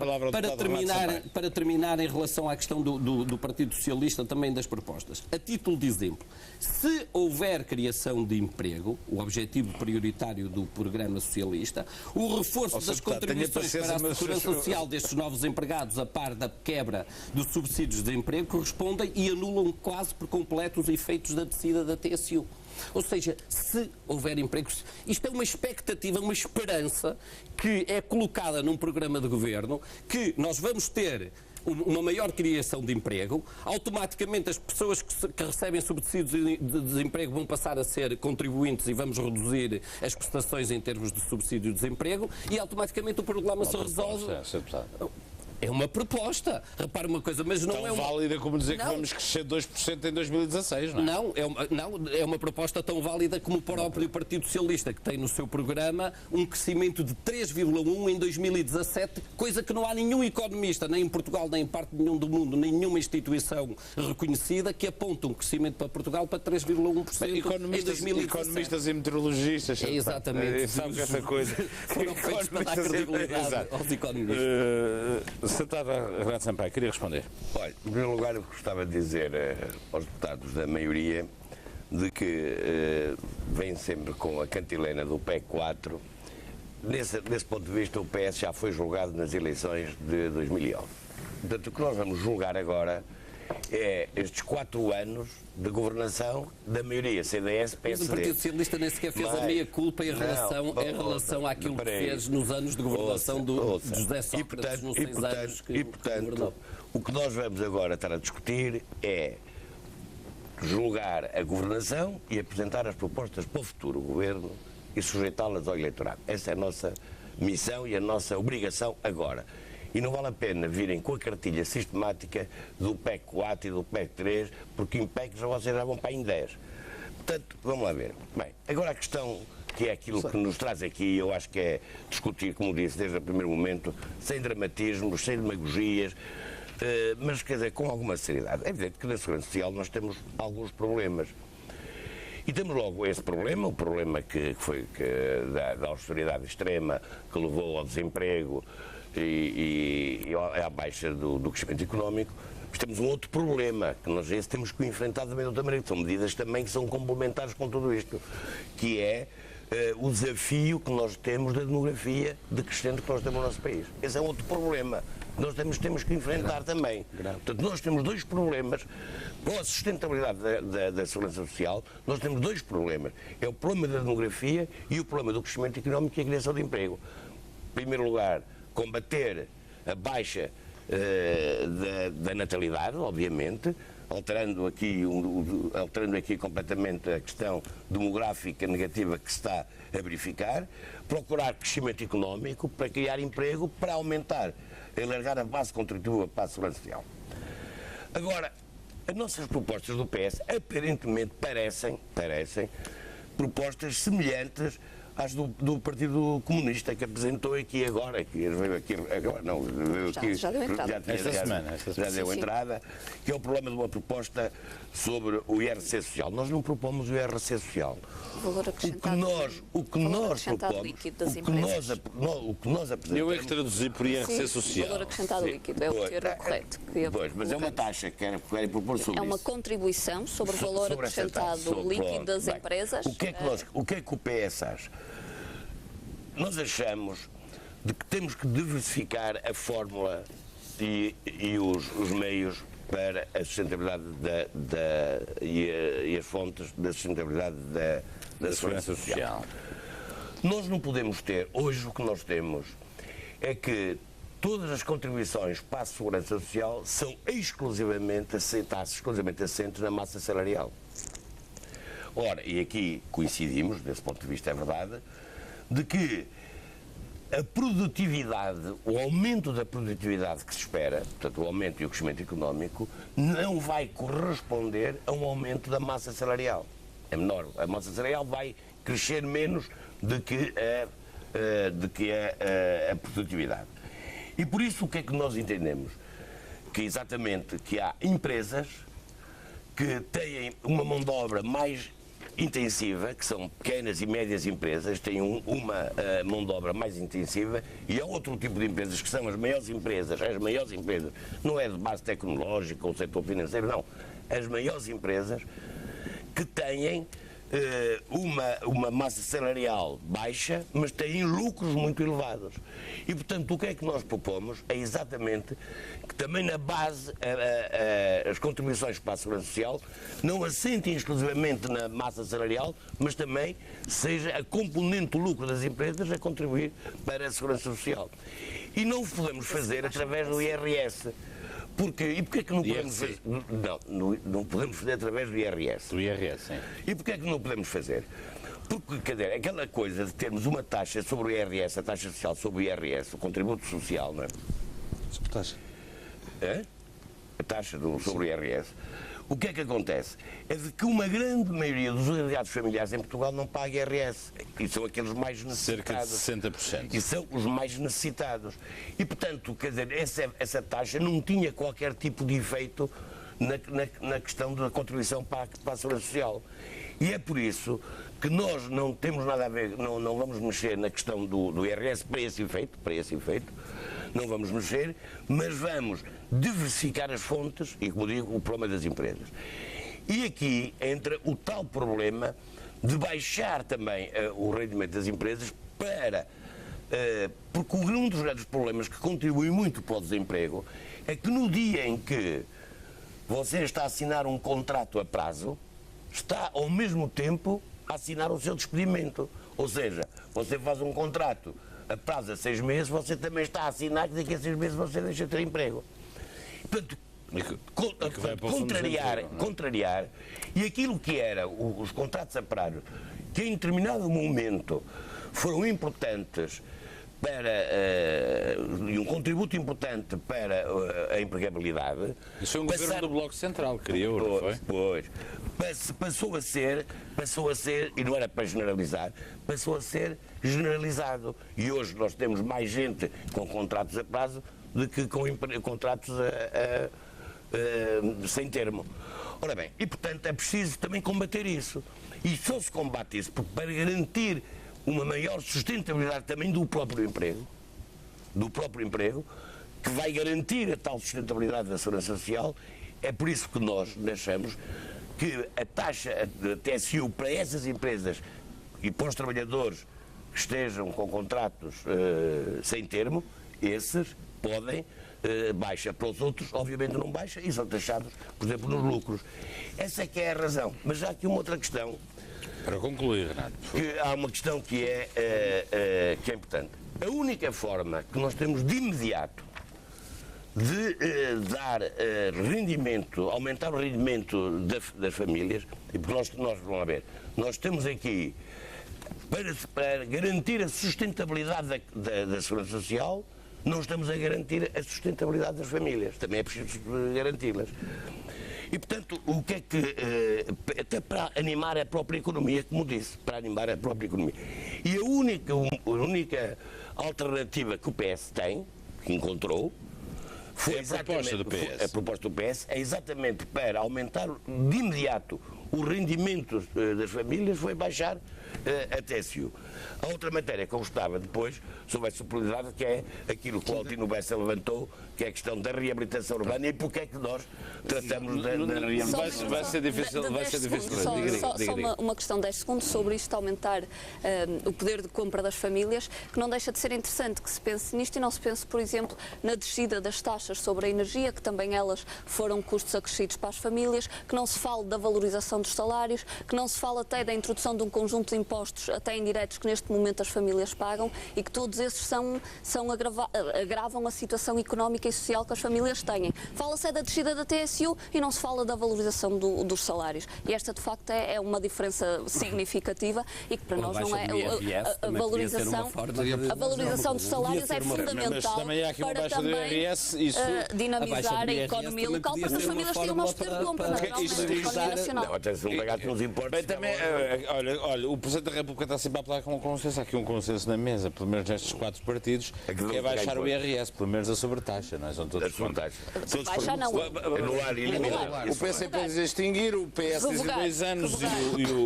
para terminar em relação à questão do Partido Socialista, também das propostas. A título de exemplo, se houver criação de emprego, o objetivo prioritário do programa socialista, o reforço das contribuições para a segurança social destes novos empregados, a par da quebra dos subsídios de desemprego, correspondem e anulam quase por completo os efeitos da descida da TSU. Ou seja, se houver empregos, isto é uma expectativa, uma esperança que é colocada num programa de governo, que nós vamos ter uma maior criação de emprego, automaticamente as pessoas que recebem subsídios de desemprego vão passar a ser contribuintes e vamos reduzir as prestações em termos de subsídio de desemprego e automaticamente o problema se resolve. É uma proposta. Repara uma coisa, mas não é uma... válida como dizer que vamos crescer 2% em 2016, não é? Não, é uma proposta tão válida como o próprio Partido Socialista, que tem no seu programa um crescimento de 3,1% em 2017, coisa que não há nenhum economista, nem em Portugal, nem em parte nenhum do mundo, nenhuma instituição reconhecida que aponte um crescimento para Portugal para 3,1% em 2017. Economistas e meteorologistas. É exatamente. Sabe que essa coisa... Foram feitos para dar credibilidade aos economistas. Sentada Renato Sampaio, queria responder. Olha, em primeiro lugar, eu gostava de dizer aos deputados da maioria de que vem sempre com a cantilena do PEC 4. Desse ponto de vista, o PS já foi julgado nas eleições de 2011. Portanto, o que nós vamos julgar agora é estes 4 anos de governação da maioria CDS, PSD. Mas o Partido Socialista nem sequer fez a meia-culpa em relação àquilo que fez nos anos de governação do José Sócrates, nos 6 anos que governou. O que nós vamos agora estar a discutir é julgar a governação e apresentar as propostas para o futuro governo e sujeitá-las ao eleitorado. Essa é a nossa missão e a nossa obrigação agora. E não vale a pena virem com a cartilha sistemática do PEC 4 e do PEC 3, porque em PEC vocês já vão para em 10. Portanto, vamos lá ver. Bem, agora a questão que é aquilo que nos traz aqui, eu acho que é discutir, como disse, desde o primeiro momento, sem dramatismos, sem demagogias, mas, quer dizer, com alguma seriedade. É evidente que na Segurança Social nós temos alguns problemas. E temos logo esse problema, o problema da austeridade extrema, que levou ao desemprego, e à baixa do crescimento económico. Mas temos um outro problema, que nós temos que enfrentar também de outra maneira, que são medidas também que são complementares com tudo isto, que é o desafio que nós temos da demografia decrescente que nós temos no nosso país. Esse é outro problema. nós temos que enfrentar também. Portanto, nós temos dois problemas. Com a sustentabilidade da segurança social, nós temos dois problemas. É o problema da demografia e o problema do crescimento económico e a criação de emprego. Em primeiro lugar, combater a baixa da natalidade, obviamente, alterando aqui completamente a questão demográfica negativa que se está a verificar, procurar crescimento económico para criar emprego, para aumentar, alargar a base contributiva para a segurança social. Agora, as nossas propostas do PS aparentemente parecem propostas semelhantes às do Partido Comunista, que apresentou aqui agora, Já deu entrada. Já deu entrada, que é o problema de uma proposta sobre o IRC social. Nós não propomos o IRC social. Valor acrescentado líquido das empresas. O que nós apresentamos... Eu é que traduzi por IRC social. Valor acrescentado líquido, é o termo correto. Mas é uma taxa que querem propor sobre isso. É uma contribuição sobre o valor acrescentado líquido das empresas. O que é que o PS acha? Nós achamos de que temos que diversificar a fórmula e os meios para a sustentabilidade e as fontes da sustentabilidade da segurança social. Nós não podemos ter, hoje o que nós temos é que todas as contribuições para a segurança social são exclusivamente assentes na massa salarial. Ora, e aqui coincidimos, desse ponto de vista é verdade, de que a produtividade, o aumento da produtividade que se espera, portanto o aumento e o crescimento económico, não vai corresponder a um aumento da massa salarial. É menor. A massa salarial vai crescer menos do que a produtividade. E por isso o que é que nós entendemos? Que exatamente que há empresas que têm uma mão de obra mais intensiva, que são pequenas e médias empresas, têm uma mão de obra mais intensiva, e há outro tipo de empresas que são as maiores empresas, não é de base tecnológica ou setor financeiro, não, as maiores empresas que têm uma massa salarial baixa, mas têm lucros muito elevados. E, portanto, o que é que nós propomos é exatamente que também na base as contribuições para a segurança social não assentem exclusivamente na massa salarial, mas também seja a componente do lucro das empresas a contribuir para a segurança social. E não o podemos fazer através do IRS. E porquê é que não podemos fazer? Não podemos fazer através do IRS. Do IRS, sim. E porquê é que não podemos fazer? Porque, quer dizer, aquela coisa de termos uma taxa sobre o IRS, a taxa social sobre o IRS, o contributo social, não é? Sobre taxa. É? A taxa sobre o IRS. O que é que acontece? É de que uma grande maioria dos agregados familiares em Portugal não paga IRS. E são aqueles mais necessitados. Cerca de 60%. E são os mais necessitados. E, portanto, quer dizer, essa taxa não tinha qualquer tipo de efeito na questão da contribuição para a segurança social. E é por isso que nós não temos nada a ver, não vamos mexer na questão do IRS para esse efeito, não vamos mexer, mas vamos diversificar as fontes e, como digo, o problema das empresas. E aqui entra o tal problema de baixar também o rendimento das empresas porque um dos grandes problemas que contribui muito para o desemprego é que no dia em que você está a assinar um contrato a prazo, está ao mesmo tempo a assinar o seu despedimento. Ou seja, você faz um contrato a prazo a 6 meses, você também está a assinar que daqui a 6 meses você deixa de ter emprego. Portanto, contrariar, e aquilo que era os contratos a prazo, que em determinado momento foram importantes e um contributo importante para a empregabilidade. Isso foi um governo do Bloco Central que criou, não foi? Pois. Passou a ser, e não era para generalizar, passou a ser generalizado. E hoje nós temos mais gente com contratos a prazo do que com contratos sem termo. Ora bem, e portanto é preciso também combater isso. E só se combate isso para garantir uma maior sustentabilidade também do próprio emprego, que vai garantir a tal sustentabilidade da segurança social. É por isso que nós achamos que a taxa de TSU para essas empresas e para os trabalhadores que estejam com contratos sem termo esses podem, baixa para os outros, obviamente não baixa, e são taxados, por exemplo, nos lucros. Essa é que é a razão. Mas há aqui uma outra questão. Para concluir, Renato. Que há uma questão que é importante. A única forma que nós temos de imediato de dar rendimento, aumentar o rendimento das famílias, e porque nós vamos lá ver, nós temos aqui, para garantir a sustentabilidade da segurança social, não estamos a garantir a sustentabilidade das famílias. Também é preciso garanti-las. E, portanto, o que é que... até para animar a própria economia, como disse, para animar a própria economia. E a única alternativa que o PS tem, que encontrou, foi a proposta do PS. A proposta do PS é exatamente para aumentar de imediato o rendimento das famílias, foi baixar a TSU. A outra matéria que eu gostava depois, sobre a superioridade, que é aquilo que o Altino Bessa levantou, que é a questão da reabilitação urbana e porque é que nós tratamos da reabilitação. Vai ser difícil. Só uma questão de 10 segundos sobre isto, aumentar o poder de compra das famílias, que não deixa de ser interessante que se pense nisto e não se pense, por exemplo, na descida das taxas sobre a energia, que também elas foram custos acrescidos para as famílias, que não se fale da valorização dos salários, que não se fale até da introdução de um conjunto de impostos, até indiretos, que neste momento as famílias pagam e que todos esses agravam a situação económica e social que as famílias têm. Fala-se da descida da TSU e não se fala da valorização dos salários. E esta, de facto, é uma diferença significativa e que para nós não é... A valorização dos salários é fundamental para também dinamizar a economia local, para que as famílias tenham mais poder de compra, naturalmente, a economia nacional. Não, até se não pagar nos impostos... Bem, também, olha, o Presidente da República está sempre a apelar com um consenso. Há aqui um consenso na mesa, pelo menos nestes 4 partidos, que é baixar o IRS, pelo menos a sobretaxa, não é? São todos contra. Baixar não. Anular e eliminar. O PCP diz extinguir, o PS diz em 2 anos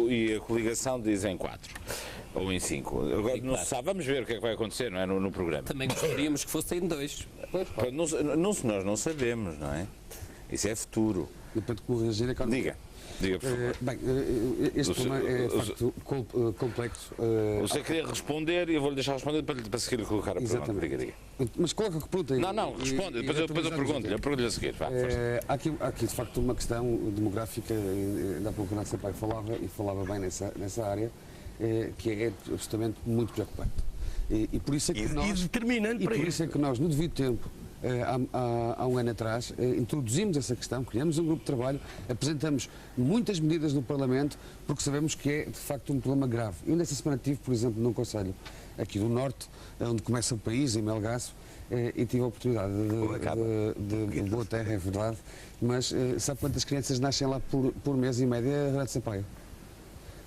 e a coligação diz em 4. Ou em 5. Agora não se sabe. Vamos ver o que é que vai acontecer, não é? No programa. Também gostaríamos que fosse em 2. Nós não sabemos, não é? Isso é futuro. Depende de como reagir a economia. Diga, por favor. Bem, este tema é, de facto, complexo. Você queria responder e eu vou-lhe deixar responder para seguir a colocar a pergunta. Diga. Mas coloca que pergunta aí. Não, responde. Depois eu pergunto-lhe. Eu pergunto-lhe a seguir. Há aqui, de facto, uma questão demográfica, ainda há pouco o Renato Sampaio falava bem nessa área, que é absolutamente muito preocupante. E por isso é que nós... determinante para isso é que nós, no devido tempo, há um ano atrás, introduzimos essa questão, criamos um grupo de trabalho, apresentamos muitas medidas no Parlamento, porque sabemos que é, de facto, um problema grave. Eu, nessa semana, estive, por exemplo, num concelho aqui do Norte, onde começa o país, em Melgaço, e tive a oportunidade de Boa Terra, é verdade, mas sabe quantas crianças nascem lá por mês, em média, Renato Sampaio?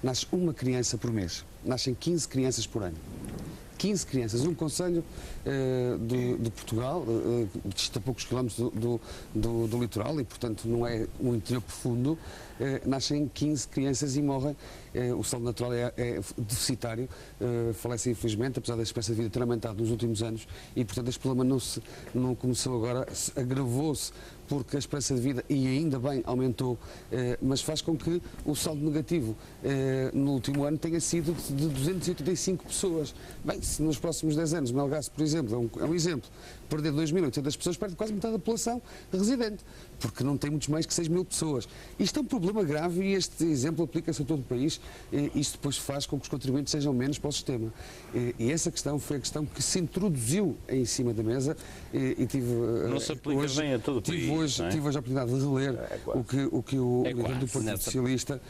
Nasce uma criança por mês. Nascem 15 crianças por ano. 15 crianças, um concelho de Portugal, dista a poucos quilómetros do litoral e, portanto, não é um interior profundo, nascem 15 crianças e morrem. O solo natural é deficitário, falece infelizmente, apesar da esperança de vida ter aumentado nos últimos anos e, portanto, este problema não começou agora, agravou-se porque a esperança de vida, e ainda bem, aumentou, mas faz com que o saldo negativo no último ano tenha sido de 285 pessoas. Bem, se nos próximos 10 anos, Melgaço, por exemplo, é um exemplo, perder 2.800 pessoas, perde quase metade da população residente, porque não tem muitos mais que 6.000 pessoas. Isto é um problema grave e este exemplo aplica-se a todo o país. Isto depois faz com que os contribuintes sejam menos para o sistema. E essa questão foi a questão que se introduziu em cima da mesa e tive... Não se aplica hoje, bem a todo o país. Tive hoje a oportunidade de reler o que o líder do Partido Socialista...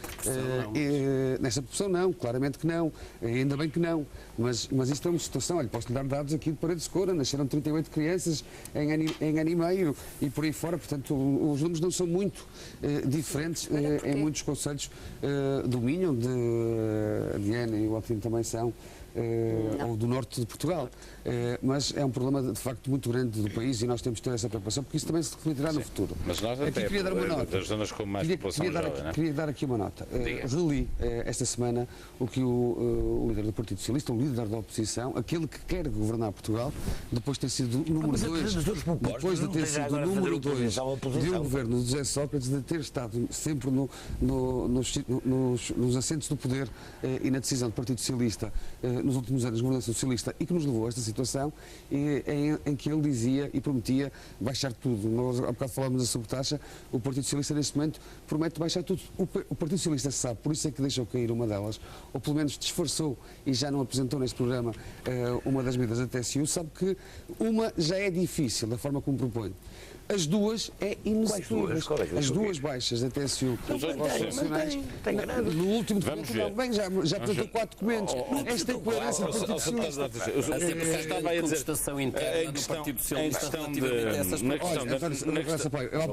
Nesta proporção não, claramente que não, ainda bem que não, mas isto é uma situação, olha, posso-lhe dar dados aqui de Paredes de Coura, nasceram 38 crianças em ano e meio e por aí fora, portanto os números não são muito diferentes em muitos concelhos do Minho, de Ana e o Altino também são, ou do norte de Portugal, mas é um problema de facto muito grande do país e nós temos que ter essa preocupação porque isso também se refletirá no futuro. Mas nós até queria dar uma nota. Das zonas com mais população jovem, queria dar aqui uma nota. Reli esta semana o que o líder do Partido Socialista, o líder da oposição, aquele que quer governar Portugal, depois de ter sido o número 2, depois de ter sido o número 2 de um governo de José Sócrates, de ter estado sempre nos assentes do poder e na decisão do Partido Socialista nos últimos anos, governação socialista, e que nos levou a esta situação em que ele dizia e prometia baixar tudo. Nós, há bocado falámos da sobretaxa, o Partido Socialista neste momento promete baixar tudo. O Partido Socialista sabe, por isso é que deixou cair uma delas, ou pelo menos disfarçou e já não apresentou neste programa uma das medidas da TSU, sabe que uma já é difícil, da forma como propõe. As duas é inexecutíveis. As duas baixas da TSU no último documento, não, bem, já apresentou 4 documentos. Esta incoerência do Partido Socialista. Estava a dizer contestação interna do Partido Socialista relativamente a essas propostas. Eu há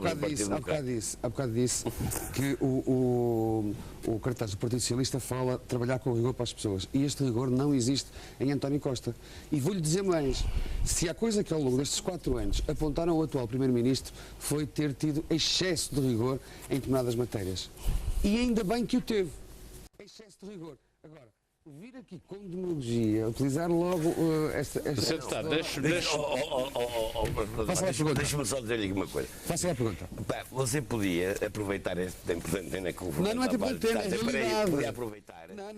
bocado disse que o cartaz do Partido Socialista fala trabalhar com rigor para as pessoas. E este rigor não existe em António Costa. E vou-lhe dizer mais, se há coisa que ao longo destes 4 anos apontaram ao atual Primeiro-Ministro foi ter tido excesso de rigor em determinadas matérias. E ainda bem que o teve. Excesso de rigor. Agora, vir aqui com demagogia, utilizar logo esta... Deixa-me só dizer-lhe uma coisa. Faça a pergunta. Você podia aproveitar este tempo de antena que o Não é tempo de antena, é realidade. Podia aproveitar. Não, é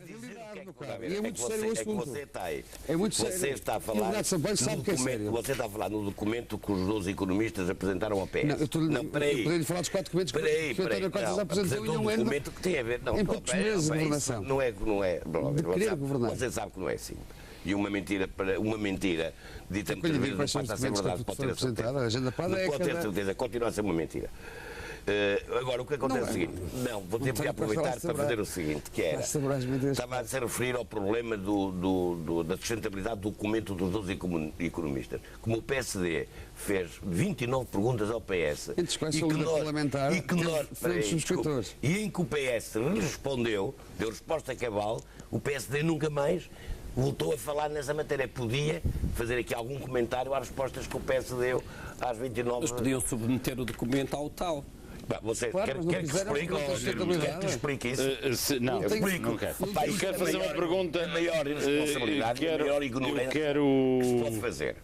realidade, meu caro. E é muito sério o assunto. É muito sério. Você está a falar... sabe que é sério. Você está a falar no documento que os 12 economistas apresentaram ao PS. Não, peraí. Eu podia-lhe falar dos 4 documentos que o António Costa já apresentou em um ano. Documento que tem a ver... Em poucos meses de governação. Não é... De querer governar. Você sabe que não é assim. E uma mentira dita muitas vezes não passa a ser verdade. Pode ter a certeza. Continua a ser uma mentira. Agora, o que acontece é o seguinte. Não, vou ter que aproveitar para fazer o seguinte, que era... Estava a se referir ao problema da sustentabilidade do documento dos 12 economistas. Como o PSD fez 29 perguntas ao PS... Entre os quais sou líder parlamentar, e em que o PS respondeu, deu resposta cabal, o PSD nunca mais voltou a falar nessa matéria. Podia fazer aqui algum comentário às respostas que o PS deu às 29... Mas podiam submeter o documento ao tal. Você quer que explique isso? Não quero. Eu quero fazer uma pergunta. Maior irresponsabilidade, maior ignorância que se pode fazer.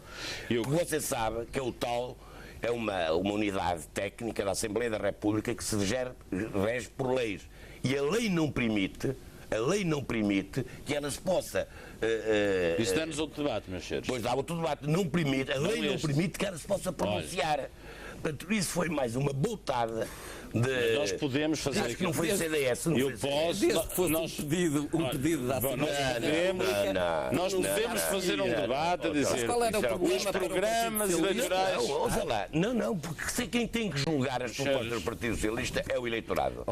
Você sabe que o tal é uma unidade técnica da Assembleia da República que se rege por leis. E a lei não permite que ela se possa... Isso dá-nos outro debate, meus senhores. Pois dá outro debate. A lei não permite que ela se possa pronunciar. Portanto, isso foi mais uma botada de... Nós podemos fazer... Acho que não foi CDS. Eu posso... Desde que fosse um pedido da Assembleia. Nós podemos fazer um debate a dizer... Qual era o problema? Os programas eleitorais... Não, porque sei quem tem que julgar as propostas do Partido Socialista é o eleitorado. Há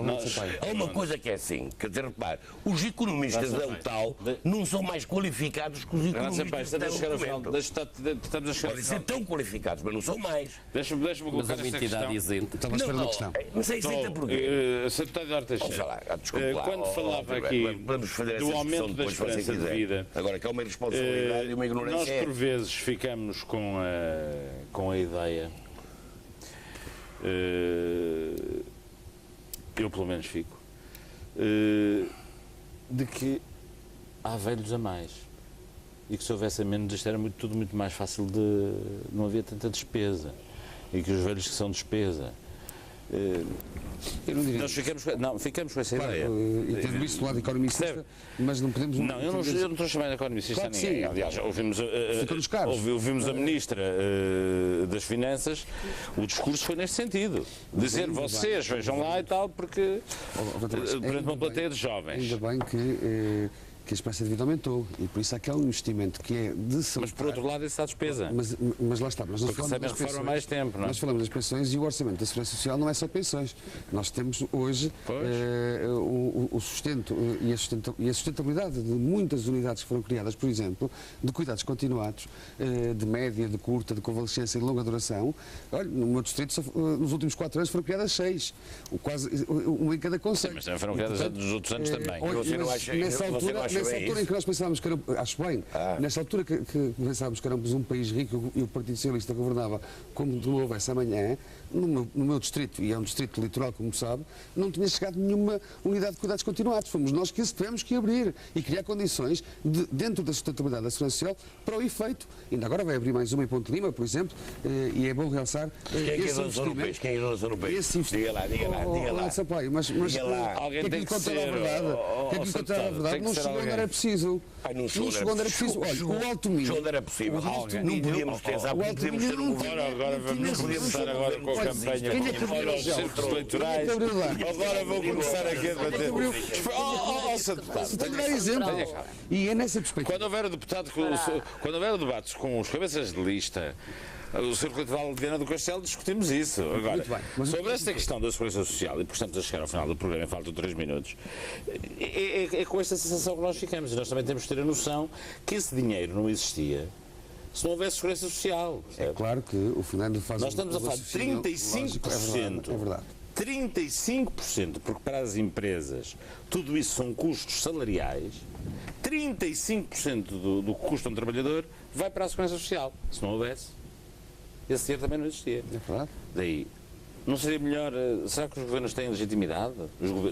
uma coisa que é assim, quer dizer, repare, os economistas da UTAL não são mais qualificados que os economistas da UTAL. Estamos a chegar... Podem ser tão qualificados, mas não são mais. Deixa-me Mas colocar uma entidade isenta. Estava a esperar uma questão. Mas é isenta porquê? Secretário de Arte Quando falava aqui do aumento da esperança de vida, agora que é uma irresponsabilidade e uma ignorância... Nós por vezes ficamos com a ideia, eu pelo menos fico, de que há velhos a mais e que se houvesse a menos isto era tudo muito mais fácil não havia tanta despesa e que os velhos que são despesa. Nós ficamos com essa ideia. E tendo isso do lado economicista, mas não podemos... Não, eu não estou a chamar de economicista a ninguém. Aliás, ouvimos a Ministra das Finanças, o discurso foi neste sentido. Dizer, vocês vejam lá e tal, porque perante uma plateia de jovens. Ainda bem que a esperança de vida aumentou e por isso há aquele investimento que é de salutar. Mas por outro lado isso há despesa. Mas lá está. Nós não falamos das reforma mais tempo, não é? Nós falamos das pensões e o orçamento da Segurança Social não é só pensões. Nós temos hoje o sustento e a sustentabilidade de muitas unidades que foram criadas, por exemplo, de cuidados continuados, de média, de curta, de convalescência e de longa duração. Olha, no meu distrito, nos últimos 4 anos foram criadas 6. Quase uma em cada concelho. Mas também foram criadas nos outros anos também. Você não acha nessa bem altura em isso. que nós pensávamos que éramos, acho bem, nessa altura que pensávamos que éramos um país rico e o Partido Socialista governava como não houvesse amanhã, no meu distrito, e é um distrito litoral, como sabe, não tinha chegado nenhuma unidade de cuidados continuados. Fomos nós que tivemos que abrir e criar condições dentro da sustentabilidade da segurança social para o efeito. Ainda agora vai abrir mais uma em Ponte Lima, por exemplo, e é bom realçar Quem é que as europeias? Quem é as europeias? Diga lá, diga lá, diga lá. Sampaio, mas Diga lá. Alguém tem que ser, a verdade, não chegou onde era preciso. Não chegou onde era preciso. Olha, o Alto Minho. Chegou onde era possível. Não podíamos pensar, porque podíamos ter um governo. Agora vamos começar agora com a campanha. Olha, os círculos eleitorais. Agora vou começar aqui a debater. Estou a dar exemplo. E é nessa perspectiva. Quando houver debates com os cabeças de lista, o Círculo Eleitoral de Viana do Castelo, discutimos isso. Agora, sobre esta questão da segurança social, e portanto a chegar ao final do programa, faltam 3 minutos, é com esta sensação que nós ficamos. E nós também temos que ter a noção que esse dinheiro não existia se não houvesse segurança social. É claro que o Fernando faz. Nós estamos a falar de 35%. É verdade. 35%, porque para as empresas tudo isso são custos salariais, 35% do que custa um trabalhador vai para a segurança social. Se não houvesse, esse dinheiro também não existia. É verdade. Daí, não seria melhor... Será que os governos têm legitimidade?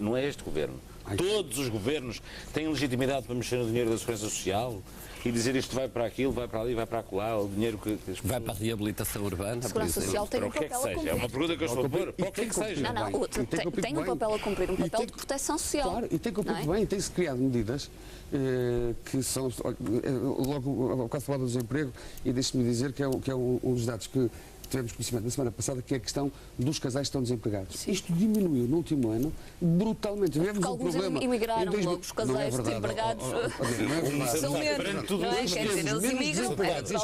Não é este governo. Todos os governos têm legitimidade para mexer no dinheiro da segurança social e dizer isto vai para aquilo, vai para ali, vai para acolá, o dinheiro que Vai para a reabilitação urbana, A Segurança Social tem para um o que é que papel a seja. cumprir. É uma pergunta que eu estou a pôr. Para o que é que seja. Não, tem um papel a cumprir, um papel de proteção social. Claro, e tem cumprido bem, tem-se criado medidas que são, logo ao caso falar do desemprego, e deixe-me dizer que é um dos dados que tivemos conhecimento na semana passada, que é a questão dos casais que estão desempregados. Sim. Isto diminuiu no último ano brutalmente. Tivemos Porque um alguns problema. imigraram logo, os casais desempregados são menos, não é? Quer dizer, eles imigram,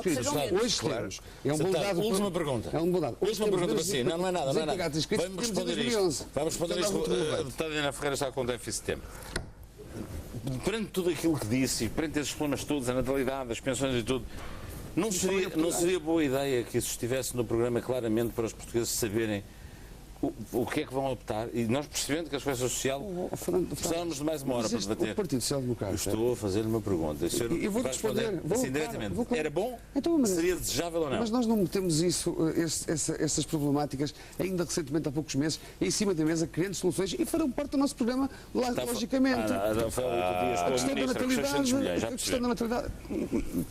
sejam menos. Hoje temos. É um bom dado. Última pergunta. É um bom dado. Última pergunta para si. Não é nada. Vamos responder isto. Vamos responder isto. A deputada Ana Ferreira está com déficit de tempo. Perante tudo aquilo que disse, perante esses problemas todos, a natalidade, as pensões e tudo, não seria boa ideia que isso estivesse no programa claramente para os portugueses saberem o que é que vão optar? E nós percebendo que a Segurança Social precisávamos de mais uma hora para debater. O Partido Social Democrata. Estou a fazer-lhe uma pergunta. Eu vou responder. Assim, diretamente. Era bom? Seria desejável ou não? Mas nós não metemos essas problemáticas ainda recentemente, há poucos meses, em cima da mesa, criando soluções e farão parte do nosso programa, logicamente. A questão da natalidade. A questão da natalidade.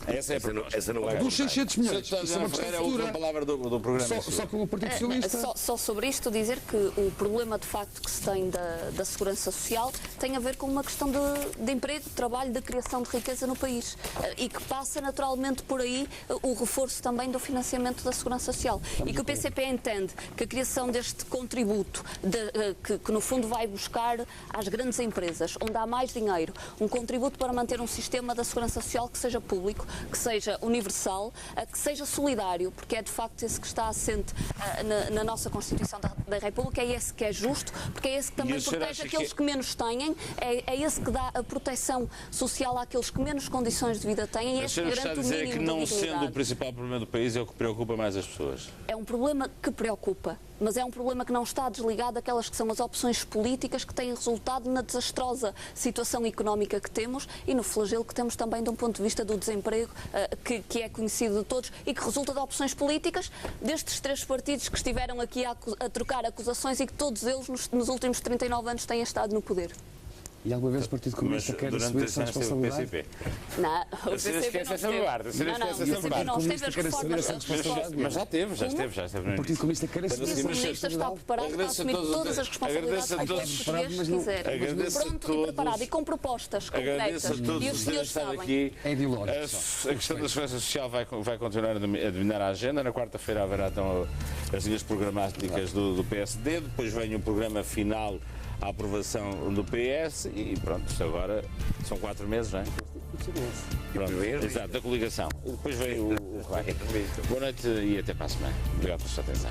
Essa não é. Dos 600 milhões. Isso é uma questão futura. A última palavra do programa. Só com o Partido Socialista. Só sobre isto, dizer que o problema de facto que se tem da segurança social tem a ver com uma questão de emprego, de trabalho, de criação de riqueza no país e que passa naturalmente por aí o reforço também do financiamento da segurança social e que o PCP entende que a criação deste contributo que no fundo vai buscar às grandes empresas, onde há mais dinheiro, um contributo para manter um sistema da segurança social que seja público, que seja universal, que seja solidário, porque é de facto esse que está assente na nossa Constituição da República, é esse que é justo, porque é esse que também protege aqueles que menos têm, é esse que dá a proteção social àqueles que menos condições de vida têm, e esse que garante o mínimo de dignidade. Que não sendo o principal problema do país é o que preocupa mais as pessoas. É um problema que preocupa, mas é um problema que não está desligado daquelas que são as opções políticas que têm resultado na desastrosa situação económica que temos e no flagelo que temos também de um ponto de vista do desemprego, que é conhecido de todos e que resulta de opções políticas destes 3 partidos que estiveram aqui a trocar acusações e que todos eles nos últimos 39 anos têm estado no poder. E alguma vez o Partido Comunista quer assumir essa responsabilidade? PCP. Não, o PCP não esteve. Não, o PCP não esteve as reformas. Mas já teve. O Partido Comunista quer assumir essa responsabilidade. O Comunista está preparado para assumir todas as responsabilidades que os portugueses quiserem. Pronto e preparado e com propostas concretas. E os senhores sabem. É ideológico. A questão da segurança social vai continuar a dominar a agenda. Na quarta-feira haverá então as linhas programáticas do PSD. Depois vem o programa final, a aprovação do PS e pronto, isto agora são 4 meses, não é? Pronto, exato, da coligação. Depois vem o que vai. Boa noite e até para a semana. Obrigado pela sua atenção.